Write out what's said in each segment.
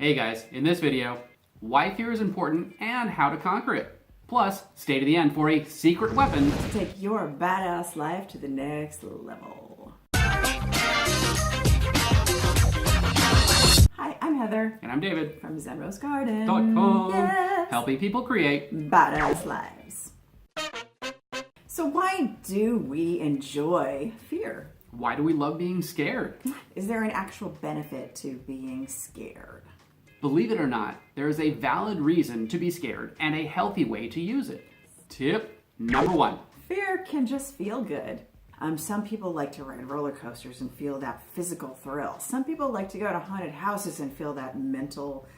Hey guys, in this video, why fear is important and how to conquer it. Plus, stay to the end for a secret weapon to take your badass life to the next level. Hi, I'm Heather. And I'm David. From ZenRoseGarden. Yes. Helping people create badass lives. So why do we enjoy fear? Why do we love being scared? Is there an actual benefit to being scared? Believe it or not, there is a valid reason to be scared and a healthy way to use it. Tip number 1. Fear can just feel good. Some people like to ride roller coasters and feel that physical thrill. Some people like to go to haunted houses and feel that mental,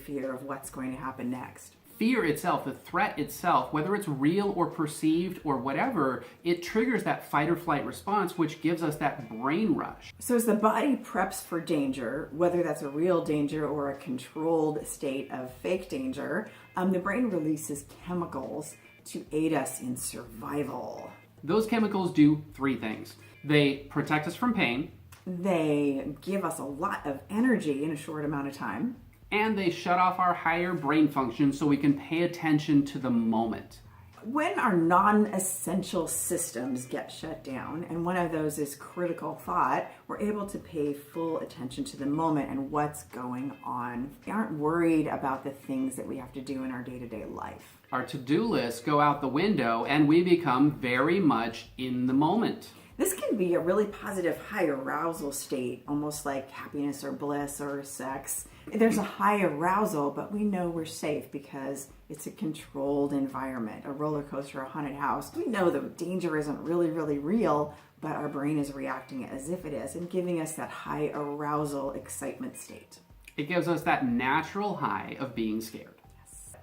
fear of what's going to happen next. Fear itself, the threat itself, whether it's real or perceived or whatever, it triggers that fight or flight response, which gives us that brain rush. So as the body preps for danger, whether that's a real danger or a controlled state of fake danger, the brain releases chemicals to aid us in survival. Those chemicals do 3 things. They protect us from pain. They give us a lot of energy in a short amount of time. And they shut off our higher brain function so we can pay attention to the moment. When our non-essential systems get shut down, and one of those is critical thought, we're able to pay full attention to the moment and what's going on. We aren't worried about the things that we have to do in our day-to-day life. Our to-do lists go out the window and we become very much in the moment. This can be a really positive high arousal state, almost like happiness or bliss or sex. There's a high arousal, but we know we're safe because it's a controlled environment, a roller coaster, a haunted house. We know the danger isn't really real, but our brain is reacting as if it is and giving us that high arousal excitement state. It gives us that natural high of being scared.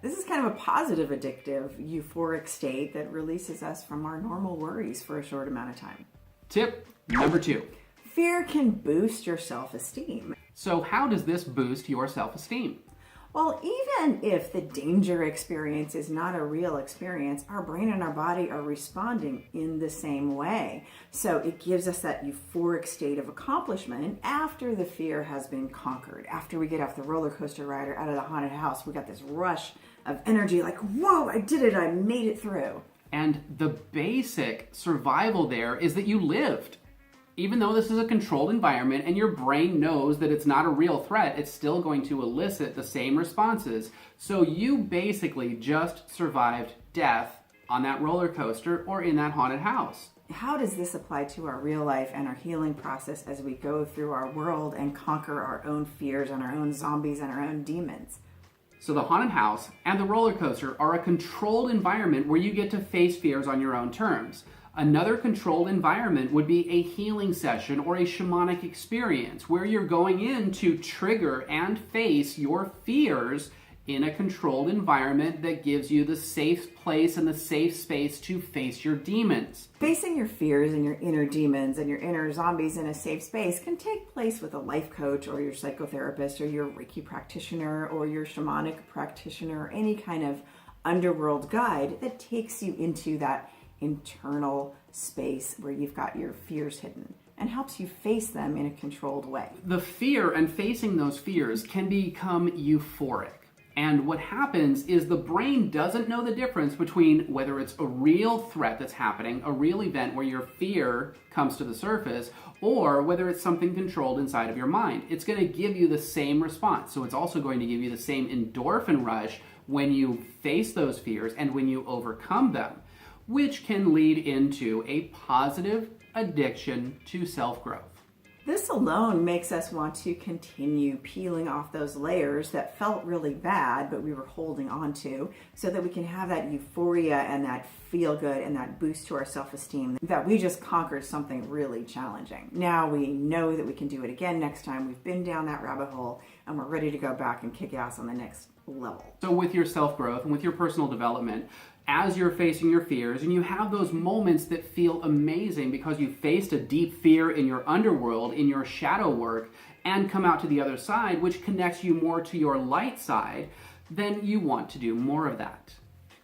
This is kind of a positive, addictive, euphoric state that releases us from our normal worries for a short amount of time. Tip number 2. Fear can boost your self-esteem. So how does this boost your self-esteem? Well, even if the danger experience is not a real experience, our brain and our body are responding in the same way. So it gives us that euphoric state of accomplishment after the fear has been conquered. After we get off the roller coaster ride or out of the haunted house, we got this rush of energy like, whoa, I did it, I made it through. And the basic survival there is that you lived. Even though this is a controlled environment and your brain knows that it's not a real threat, it's still going to elicit the same responses. So you basically just survived death on that roller coaster or in that haunted house. How does this apply to our real life and our healing process as we go through our world and conquer our own fears and our own zombies and our own demons? So the haunted house and the roller coaster are a controlled environment where you get to face fears on your own terms. Another controlled environment would be a healing session or a shamanic experience where you're going in to trigger and face your fears in a controlled environment that gives you the safe place and the safe space to face your demons. Facing your fears and your inner demons and your inner zombies in a safe space can take place with a life coach or your psychotherapist or your Reiki practitioner or your shamanic practitioner or any kind of underworld guide that takes you into that internal space where you've got your fears hidden and helps you face them in a controlled way. The fear and facing those fears can become euphoric. And what happens is the brain doesn't know the difference between whether it's a real threat that's happening, a real event where your fear comes to the surface, or whether it's something controlled inside of your mind. It's going to give you the same response. So it's also going to give you the same endorphin rush when you face those fears and when you overcome them, which can lead into a positive addiction to self-growth. This alone makes us want to continue peeling off those layers that felt really bad, but we were holding on to, so that we can have that euphoria and that feel good and that boost to our self-esteem that we just conquered something really challenging. Now we know that we can do it again next time. We've been down that rabbit hole and we're ready to go back and kick ass on the next level. So with your self-growth and with your personal development, as you're facing your fears and you have those moments that feel amazing because you faced a deep fear in your underworld, in your shadow work, and come out to the other side, which connects you more to your light side, then you want to do more of that.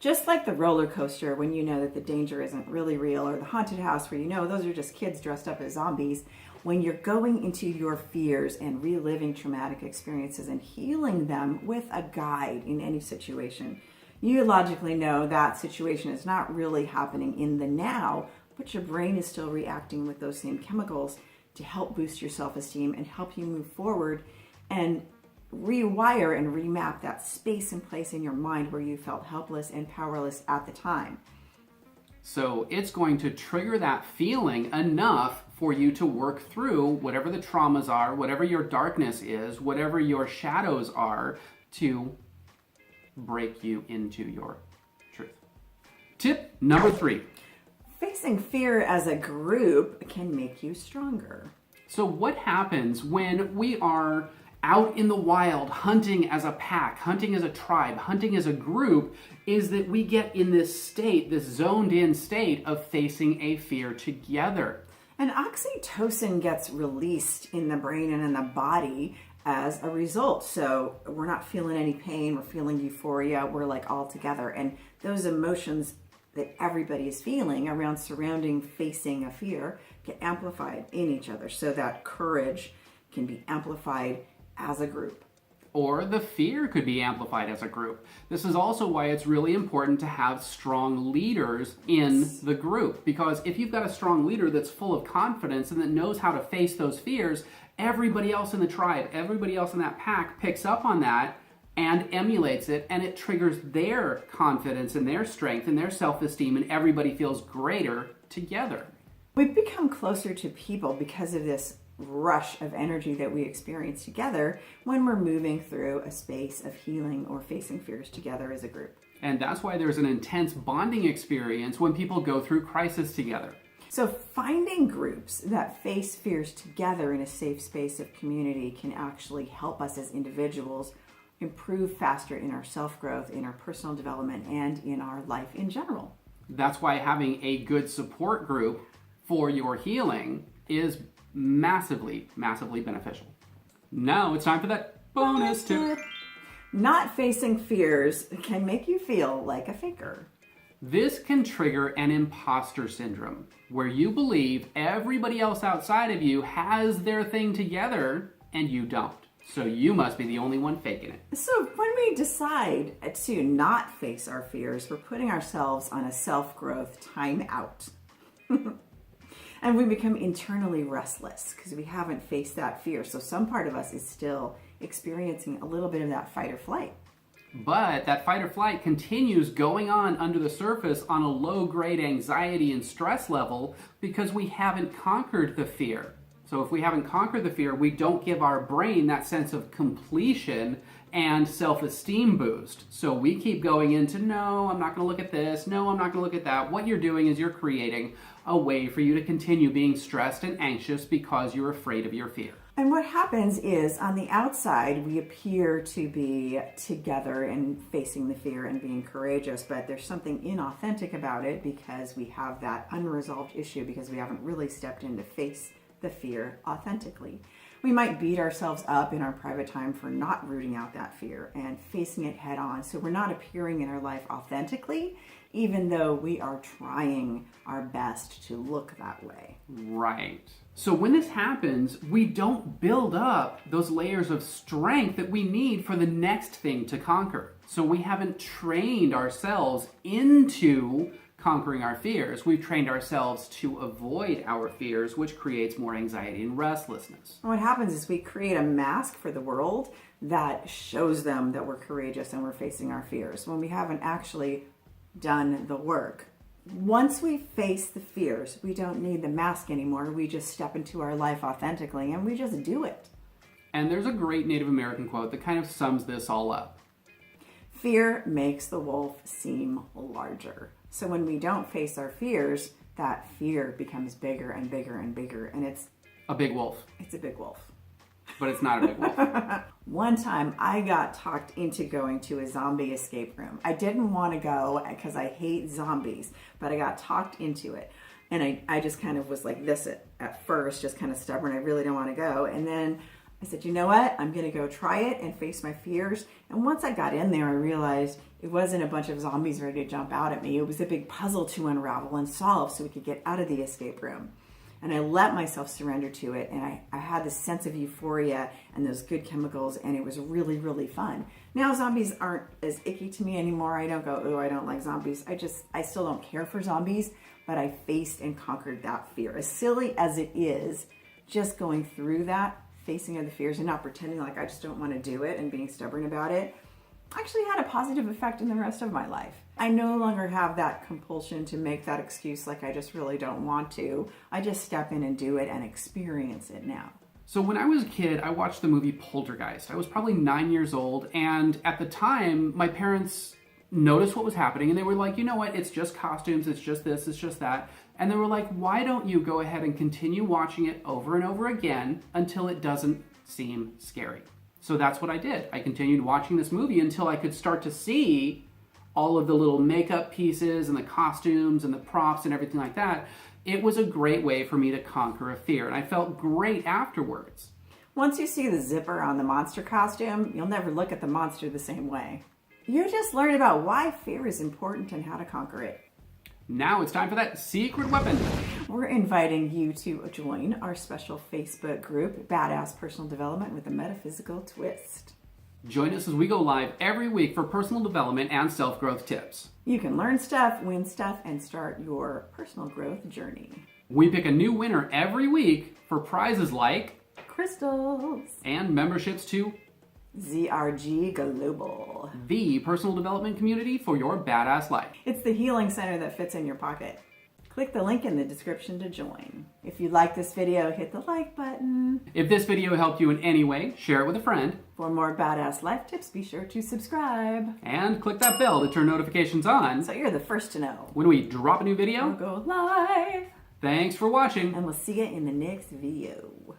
Just like the roller coaster when you know that the danger isn't really real, or the haunted house where you know those are just kids dressed up as zombies, when you're going into your fears and reliving traumatic experiences and healing them with a guide in any situation, you logically know that situation is not really happening in the now, but your brain is still reacting with those same chemicals to help boost your self-esteem and help you move forward and rewire and remap that space and place in your mind where you felt helpless and powerless at the time. So it's going to trigger that feeling enough for you to work through whatever the traumas are, whatever your darkness is, whatever your shadows are, to break you into your truth. Tip number 3. Facing fear as a group can make you stronger. So what happens when we are out in the wild, hunting as a pack, hunting as a tribe, hunting as a group, is that we get in this state, this zoned in state of facing a fear together. And oxytocin gets released in the brain and in the body as a result. So we're not feeling any pain, we're feeling euphoria, we're like all together. And those emotions that everybody is feeling around surrounding facing a fear get amplified in each other. So that courage can be amplified as a group. Or the fear could be amplified as a group. This is also why it's really important to have strong leaders in the group. Because if you've got a strong leader that's full of confidence and that knows how to face those fears, everybody else in the tribe, everybody else in that pack picks up on that and emulates it, and it triggers their confidence and their strength and their self-esteem, and everybody feels greater together. We've become closer to people because of this rush of energy that we experience together when we're moving through a space of healing or facing fears together as a group. And that's why there's an intense bonding experience when people go through crisis together. So finding groups that face fears together in a safe space of community can actually help us as individuals improve faster in our self-growth, in our personal development, and in our life in general. That's why having a good support group for your healing is massively, massively beneficial. Now it's time for that bonus tip. Not facing fears can make you feel like a faker. This can trigger an imposter syndrome, where you believe everybody else outside of you has their thing together and you don't. So you must be the only one faking it. So when we decide to not face our fears, we're putting ourselves on a self-growth timeout. And we become internally restless because we haven't faced that fear. So some part of us is still experiencing a little bit of that fight or flight. But that fight or flight continues going on under the surface on a low-grade anxiety and stress level because we haven't conquered the fear. So if we haven't conquered the fear, we don't give our brain that sense of completion and self-esteem boost. So we keep going into, no, I'm not going to look at this. No, I'm not going to look at that. What you're doing is you're creating a way for you to continue being stressed and anxious because you're afraid of your fear. And what happens is on the outside, we appear to be together and facing the fear and being courageous, but there's something inauthentic about it because we have that unresolved issue because we haven't really stepped in to face the fear authentically. We might beat ourselves up in our private time for not rooting out that fear and facing it head on. So we're not appearing in our life authentically, even though we are trying our best to look that way. Right. So when this happens, we don't build up those layers of strength that we need for the next thing to conquer. So we haven't trained ourselves into conquering our fears. We've trained ourselves to avoid our fears, which creates more anxiety and restlessness. And what happens is we create a mask for the world that shows them that we're courageous and we're facing our fears when we haven't actually done the work. Once we face the fears, we don't need the mask anymore. We just step into our life authentically and we just do it. And there's a great Native American quote that kind of sums this all up. Fear makes the wolf seem larger. So when we don't face our fears, that fear becomes bigger and bigger and bigger, and it's a big wolf. It's a big wolf. But it's not a big wolf. One time I got talked into going to a zombie escape room. I didn't want to go because I hate zombies, but I got talked into it. And I just kind of was like this at first, just kind of stubborn. I really don't want to go. And then I said, you know what? I'm going to go try it and face my fears. And once I got in there, I realized it wasn't a bunch of zombies ready to jump out at me. It was a big puzzle to unravel and solve so we could get out of the escape room. And I let myself surrender to it, and I had this sense of euphoria and those good chemicals, and it was really, really fun. Now zombies aren't as icky to me anymore. I don't go, oh, I don't like zombies. I still don't care for zombies, but I faced and conquered that fear. As silly as it is, just going through that, facing of the fears and not pretending like I just don't want to do it and being stubborn about it, actually had a positive effect in the rest of my life. I no longer have that compulsion to make that excuse like I just really don't want to. I just step in and do it and experience it now. So when I was a kid, I watched the movie Poltergeist. I was probably 9 years old, and at the time, my parents noticed what was happening, and they were like, you know what, it's just costumes, it's just this, it's just that. And they were like, why don't you go ahead and continue watching it over and over again until it doesn't seem scary? So that's what I did. I continued watching this movie until I could start to see all of the little makeup pieces and the costumes and the props and everything like that. It was a great way for me to conquer a fear, and I felt great afterwards. Once you see the zipper on the monster costume, you'll never look at the monster the same way. You just learned about why fear is important and how to conquer it. Now it's time for that secret weapon. We're inviting you to join our special Facebook group, Badass Personal Development with a Metaphysical Twist. Join us as we go live every week for personal development and self-growth tips. You can learn stuff, win stuff, and start your personal growth journey. We pick a new winner every week for prizes like crystals and memberships to ZRG Global, the personal development community for your badass life. It's the healing center that fits in your pocket. Click the link in the description to join. If you like this video, hit the like button. If this video helped you in any way, share it with a friend. For more badass life tips, be sure to subscribe. And click that bell to turn notifications on So you're the first to know when we drop a new video. We'll go live. Thanks for watching. And we'll see you in the next video.